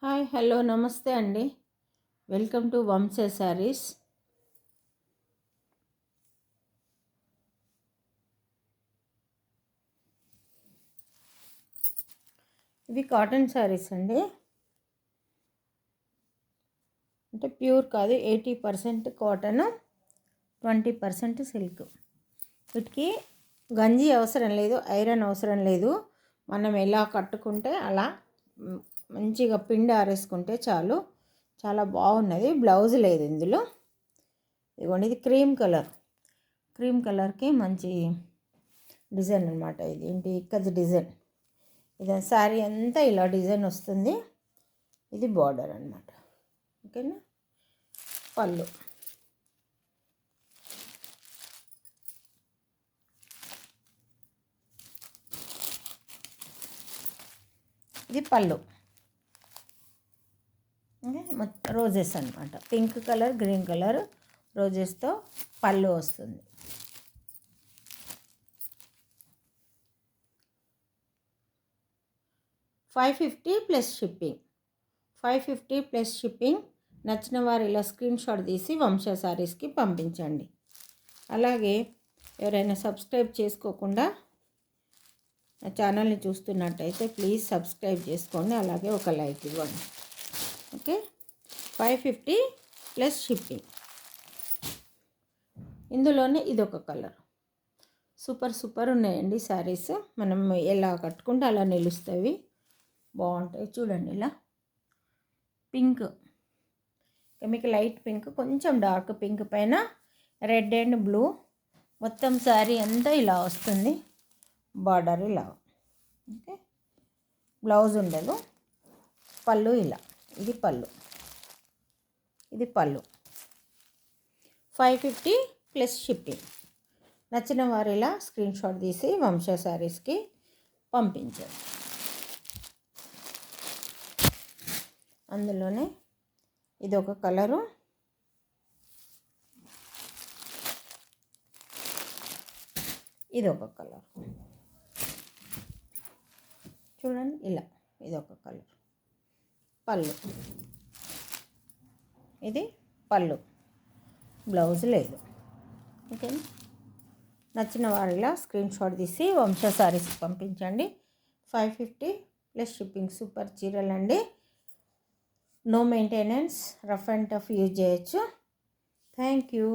Hi hello namaste అండి. Welcome to Vamshi sarees. ఇవి cotton saris అండి. అంటే ప్యూర్ కాదు, 80% కాటన్, 20% సిల్క్. వీటికి గంజి అవసరం లేదు, ఐరన్ అవసరం లేదు. మనం ఎలా కట్టుకుంటే అలా మంచిగా పిండి ఆరేసుకుంటే చాలు. చాలా బాగున్నది. బ్లౌజ్ లేదు ఇందులో. ఇదిగోండి, ఇది క్రీమ్ కలర్కి మంచి డిజైన్ అనమాట. ఇది ఏంటి ఇక్కత్ డిజైన్. ఇది శారీ అంతా ఇలా డిజైన్ వస్తుంది. ఇది బార్డర్ అనమాట. ఓకేనా. పళ్ళు, ఇది పళ్ళు. రోజెస్ అనమాట. పింక్ కలర్, గ్రీన్ కలర్ రోజెస్తో పళ్ళు వస్తుంది. $550 ప్లస్ షిప్పింగ్. 550 plus shipping. నచ్చిన వారు ఇలా స్క్రీన్ షాట్ తీసి వంశ శారీస్కి పంపించండి. అలాగే ఎవరైనా సబ్స్క్రైబ్ చేసుకోకుండా నా ఛానల్ని చూస్తున్నట్టయితే ప్లీజ్ సబ్స్క్రైబ్ చేసుకోండి. అలాగే ఒక లైక్ ఇవ్వండి. ఓకే. 550 plus shipping. ఇందులోనే ఇదొక కలర్. సూపర్ ఉన్నాయండి శారీస్. మనం ఎలా కట్టుకుంటే అలా నిలుస్తాయి, బాగుంటాయి. చూడండి, ఇలా పింక్, మీకు లైట్ పింక్, కొంచెం డార్క్ పింక్ పైన రెడ్ అండ్ బ్లూ, మొత్తం శారీ అంతా ఇలా వస్తుంది. బార్డర్ ఇలా. ఓకే. బ్లౌజ్ ఉండదు. పళ్ళు ఇలా. ఇది పళ్ళు. 550 ప్లస్ షిప్పింగ్. నచ్చిన వారు ఇలా స్క్రీన్ షాట్ తీసి వంశ శారీస్కి పంపించారు. అందులోనే ఇదొక కలరు. ఇదొక కలర్. చూడండి, ఇలా ఇదొక కలర్. పళ్ళు, ఇది పళ్ళు. బ్లౌజ్ లేదు. ఓకే. నచ్చిన వారిలా స్క్రీన్ షాట్ తీసి వంశ శారీస్కి పంపించండి. 550 ప్లస్ షిప్పింగ్. సూపర్ చీరలండి. No maintenance, rough and tough use చేయొచ్చు. Thank you.